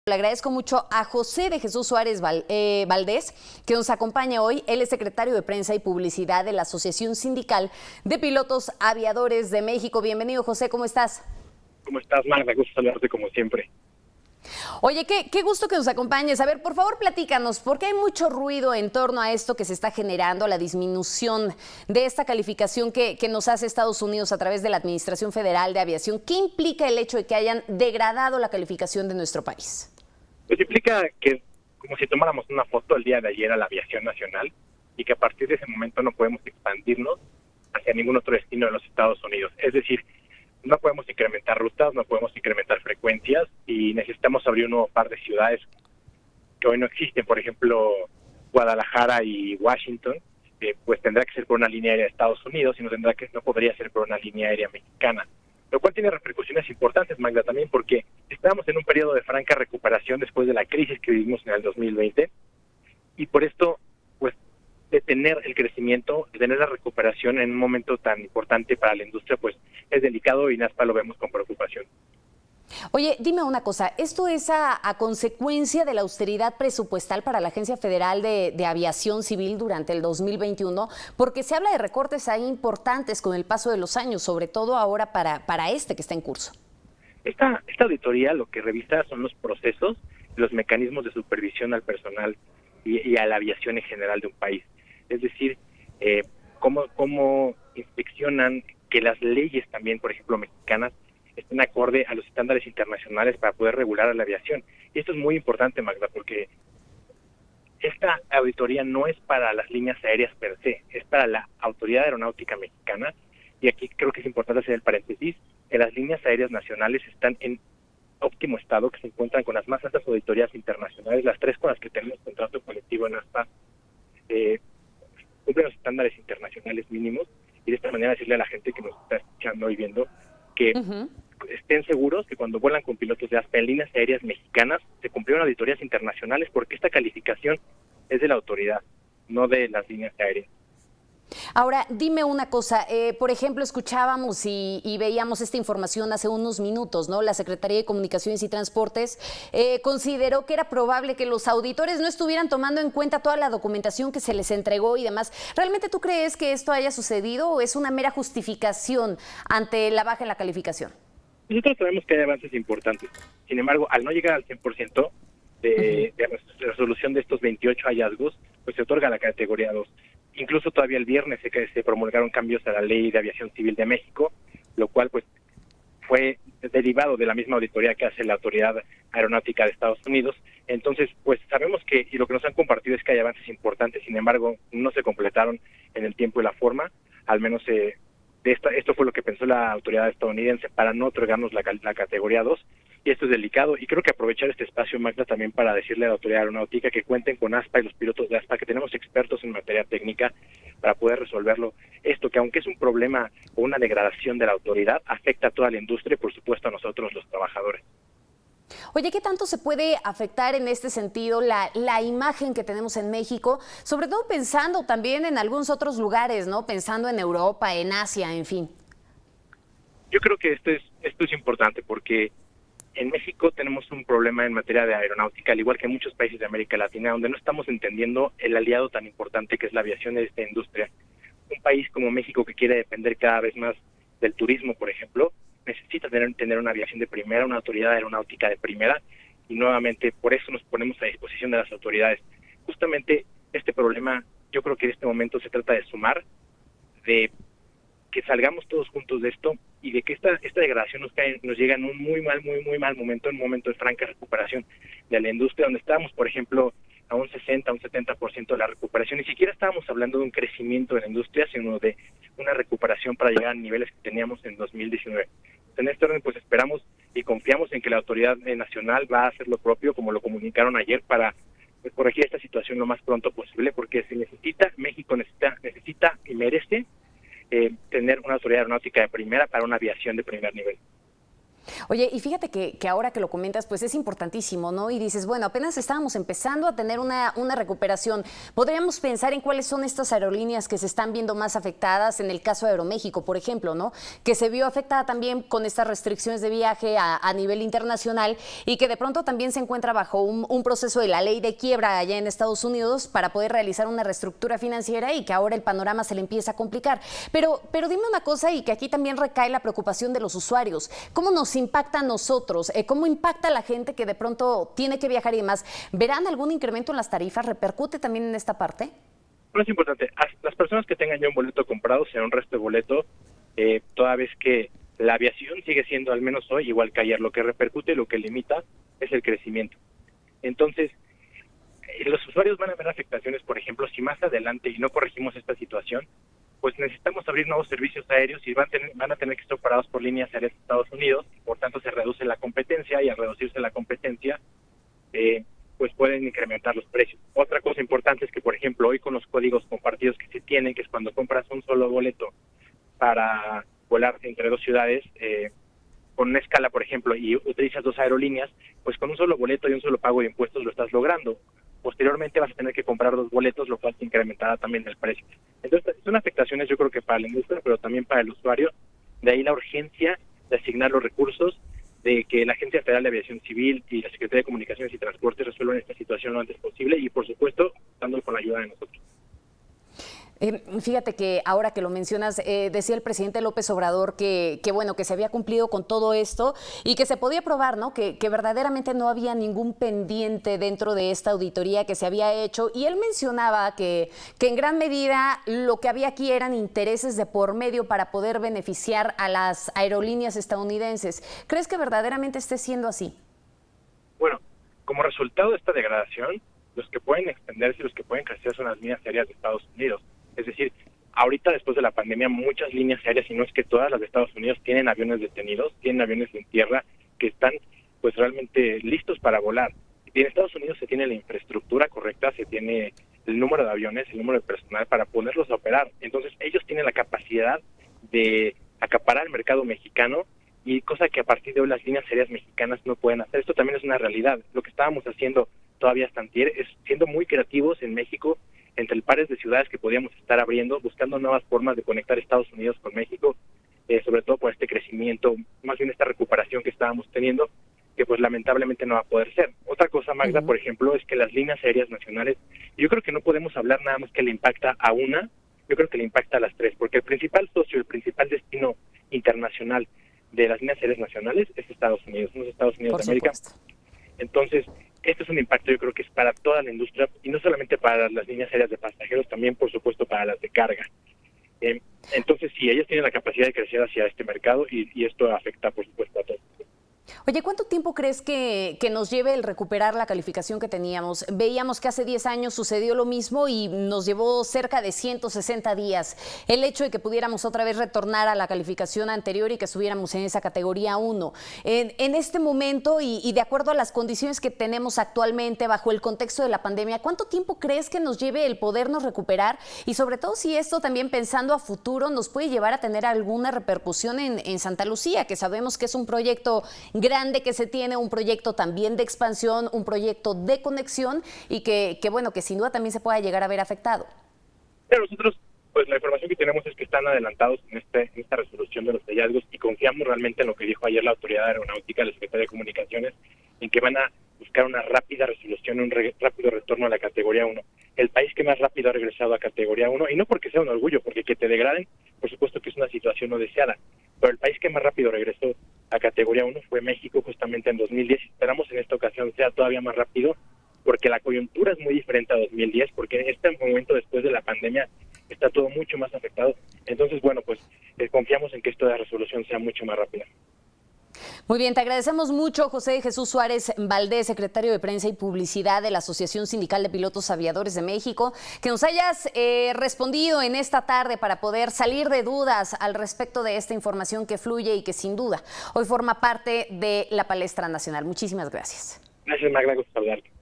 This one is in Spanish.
Le agradezco mucho a José de Jesús Suárez Valdés, que nos acompaña hoy. Él es secretario de Prensa y Publicidad de la Asociación Sindical de Pilotos Aviadores de México. Bienvenido, José, ¿cómo estás? ¿Cómo estás, Magda? Gusto saludarte como siempre. Oye, qué gusto que nos acompañes. A ver, por favor, platícanos, porque hay mucho ruido en torno a esto que se está generando, la disminución de esta calificación que nos hace Estados Unidos a través de la Administración Federal de Aviación. ¿Qué implica el hecho de que hayan degradado la calificación de nuestro país? Pues implica que, como si tomáramos una foto el día de ayer a la aviación nacional y que a partir de ese momento no podemos expandirnos hacia ningún otro destino de los Estados Unidos. Es decir, no podemos incrementar rutas, no podemos incrementar frecuencias y necesitamos abrir un nuevo par de ciudades que hoy no existen. Por ejemplo, Guadalajara y Washington, pues tendrá que ser por una línea aérea de Estados Unidos y no podría ser por una línea aérea mexicana. Lo cual tiene repercusiones importantes, Magda, también porque estábamos en un periodo de franca recuperación después de la crisis que vivimos en el 2020 y por esto, pues, detener el crecimiento, detener la recuperación en un momento tan importante para la industria, pues, es delicado y NASPA lo vemos con preocupación. Oye, dime una cosa, ¿esto es a consecuencia de la austeridad presupuestal para la Agencia Federal de Aviación Civil durante el 2021? Porque se habla de recortes ahí importantes con el paso de los años, sobre todo ahora para este que está en curso. Esta auditoría lo que revisa son los procesos, los mecanismos de supervisión al personal y a la aviación en general de un país. Es decir, cómo inspeccionan que las leyes también, por ejemplo, mexicanas, estén acorde a los estándares internacionales para poder regular a la aviación. Y esto es muy importante, Magda, porque esta auditoría no es para las líneas aéreas per se, es para la Autoridad Aeronáutica Mexicana. Y aquí creo que es importante hacer el paréntesis, que las líneas aéreas nacionales están en óptimo estado, que se encuentran con las más altas auditorías internacionales, las tres con las que tenemos contrato colectivo en ASPA, cumplen los estándares internacionales mínimos, y de esta manera decirle a la gente que nos está escuchando y viendo que estén seguros que cuando vuelan con pilotos de ASPA en líneas aéreas mexicanas se cumplieron auditorías internacionales, porque esta calificación es de la autoridad, no de las líneas aéreas. Ahora, dime una cosa, por ejemplo, escuchábamos y veíamos esta información hace unos minutos, ¿no? La Secretaría de Comunicaciones y Transportes consideró que era probable que los auditores no estuvieran tomando en cuenta toda la documentación que se les entregó y demás. ¿Realmente tú crees que esto haya sucedido o es una mera justificación ante la baja en la calificación? Nosotros sabemos que hay avances importantes. Sin embargo, al no llegar al 100% de resolución de estos 28 hallazgos, pues se otorga la categoría 2. Incluso todavía el viernes se promulgaron cambios a la Ley de Aviación Civil de México, lo cual pues fue derivado de la misma auditoría que hace la Autoridad Aeronáutica de Estados Unidos. Entonces, pues sabemos que, y lo que nos han compartido es que hay avances importantes, sin embargo, no se completaron en el tiempo y la forma, al menos esto fue lo que pensó la autoridad estadounidense para no otorgarnos la categoría 2, y esto es delicado, y creo que aprovechar este espacio, Magda, también para decirle a la autoridad aeronáutica que cuenten con ASPA y los pilotos de ASPA, que tenemos expertos en materia técnica para poder resolverlo. Esto, que aunque es un problema o una degradación de la autoridad, afecta a toda la industria y por supuesto a nosotros los trabajadores. Oye, ¿qué tanto se puede afectar en este sentido la imagen que tenemos en México? Sobre todo pensando también en algunos otros lugares, ¿no? Pensando en Europa, en Asia, en fin. Yo creo que esto es importante porque en México tenemos un problema en materia de aeronáutica, al igual que en muchos países de América Latina, donde no estamos entendiendo el aliado tan importante que es la aviación de esta industria. Un país como México, que quiere depender cada vez más del turismo, por ejemplo, necesita tener una aviación de primera, una autoridad aeronáutica de primera, y nuevamente por eso nos ponemos a disposición de las autoridades. Justamente este problema, yo creo que en este momento se trata de sumar, de que salgamos todos juntos de esto y de que esta degradación nos llega en un muy mal momento, en un momento de franca recuperación de la industria, donde estábamos, por ejemplo, a un 60, un 70% de la recuperación. Ni siquiera estábamos hablando de un crecimiento de la industria, sino de una recuperación para llegar a niveles que teníamos en 2019. En este orden, pues esperamos y confiamos en que la autoridad nacional va a hacer lo propio, como lo comunicaron ayer, para corregir esta situación lo más pronto posible, porque se necesita, México necesita y merece tener una autoridad aeronáutica de primera para una aviación de primer nivel. Oye, y fíjate que ahora que lo comentas, pues es importantísimo, ¿no? Y dices, bueno, apenas estábamos empezando a tener una recuperación. Podríamos pensar en cuáles son estas aerolíneas que se están viendo más afectadas, en el caso de Aeroméxico, por ejemplo, ¿no? Que se vio afectada también con estas restricciones de viaje a nivel internacional y que de pronto también se encuentra bajo un proceso de la ley de quiebra allá en Estados Unidos para poder realizar una reestructura financiera y que ahora el panorama se le empieza a complicar. Pero dime una cosa, y que aquí también recae la preocupación de los usuarios. ¿Cómo nos impacta a nosotros? ¿Cómo impacta a la gente que de pronto tiene que viajar y demás? ¿Verán algún incremento en las tarifas? ¿Repercute también en esta parte? Bueno, es importante. Las personas que tengan ya un boleto comprado, será un resto de boleto, toda vez que la aviación sigue siendo, al menos hoy, igual que ayer. Lo que repercute y lo que limita es el crecimiento. Entonces, los usuarios van a ver afectaciones, por ejemplo, si más adelante y no corregimos esta situación, pues necesitamos abrir nuevos servicios aéreos y van a tener que estar operados por líneas aéreas de Estados Unidos, y por tanto se reduce la competencia, y al reducirse la competencia, pues pueden incrementar los precios. Otra cosa importante es que, por ejemplo, hoy con los códigos compartidos que se tienen, que es cuando compras un solo boleto para volar entre dos ciudades, con una escala, por ejemplo, y utilizas dos aerolíneas, pues con un solo boleto y un solo pago de impuestos lo estás logrando. Posteriormente vas a tener que comprar dos boletos, lo cual te incrementará también el precio. Entonces, son afectaciones, yo creo que para la industria, pero también para el usuario. De ahí la urgencia de asignar los recursos, de que la Agencia Federal de Aviación Civil y la Secretaría de Comunicaciones y Transportes resuelvan esta situación lo antes posible y, por supuesto, contando con la ayuda de nosotros. Fíjate que ahora que lo mencionas, decía el presidente López Obrador que bueno, que se había cumplido con todo esto y que se podía probar, ¿no? Que verdaderamente no había ningún pendiente dentro de esta auditoría que se había hecho, y él mencionaba que en gran medida lo que había aquí eran intereses de por medio para poder beneficiar a las aerolíneas estadounidenses. ¿Crees que verdaderamente esté siendo así? Bueno, como resultado de esta degradación, los que pueden extenderse y los que pueden crecer son las líneas aéreas de Estados Unidos. Es decir, ahorita después de la pandemia, muchas líneas aéreas, y no es que todas las de Estados Unidos, tienen aviones detenidos, tienen aviones en tierra que están pues realmente listos para volar. Y en Estados Unidos se tiene la infraestructura correcta, se tiene el número de aviones, el número de personal para ponerlos a operar. Entonces ellos tienen la capacidad de acaparar el mercado mexicano, y cosa que a partir de hoy las líneas aéreas mexicanas no pueden hacer. Esto también es una realidad. Lo que estábamos haciendo todavía hasta antier es siendo muy creativos en México, entre el pares de ciudades que podíamos estar abriendo, buscando nuevas formas de conectar Estados Unidos con México, sobre todo por este crecimiento, más bien esta recuperación que estábamos teniendo, que pues lamentablemente no va a poder ser. Otra cosa, Magda, por ejemplo, es que las líneas aéreas nacionales, yo creo que no podemos hablar nada más que le impacta a una, yo creo que le impacta a las tres, porque el principal socio, el principal destino internacional de las líneas aéreas nacionales es Estados Unidos, no es Estados Unidos de América. Entonces, este es un impacto, yo creo que es para toda la industria, y no solamente para las líneas aéreas de pasajeros, también por supuesto para las de carga. Entonces, sí, ellos tienen la capacidad de crecer hacia este mercado, y esto afecta, por supuesto, a todos. Oye, ¿cuánto tiempo crees que nos lleve el recuperar la calificación que teníamos? Veíamos que hace 10 años sucedió lo mismo y nos llevó cerca de 160 días. El hecho de que pudiéramos otra vez retornar a la calificación anterior y que estuviéramos en esa categoría 1. En este momento y de acuerdo a las condiciones que tenemos actualmente bajo el contexto de la pandemia, ¿cuánto tiempo crees que nos lleve el podernos recuperar? Y sobre todo si esto también pensando a futuro nos puede llevar a tener alguna repercusión en Santa Lucía, que sabemos que es un proyecto grande que se tiene, un proyecto también de expansión, un proyecto de conexión y que bueno, que sin duda también se pueda llegar a ver afectado. Pero nosotros, pues la información que tenemos es que están adelantados en esta resolución de los hallazgos, y confiamos realmente en lo que dijo ayer la Autoridad Aeronáutica, la Secretaría de Comunicaciones, en que van a buscar una rápida resolución, un rápido retorno a la categoría 1. El país que más rápido ha regresado a categoría 1, y no porque sea un orgullo, porque que te degraden, por supuesto que es una situación no deseada, pero el país que más rápido regresó a categoría 1 fue México, justamente en 2010. Esperamos en esta ocasión sea todavía más rápido, porque la coyuntura es muy diferente a 2010, porque en este momento después de la pandemia está todo mucho más afectado. Entonces, bueno, pues confiamos en que esta resolución sea mucho más rápida. Muy bien, te agradecemos mucho, José Jesús Suárez Valdés, secretario de Prensa y Publicidad de la Asociación Sindical de Pilotos Aviadores de México, que nos hayas respondido en esta tarde para poder salir de dudas al respecto de esta información que fluye y que sin duda hoy forma parte de la palestra nacional. Muchísimas gracias. Gracias, Magda, gusto saludarte.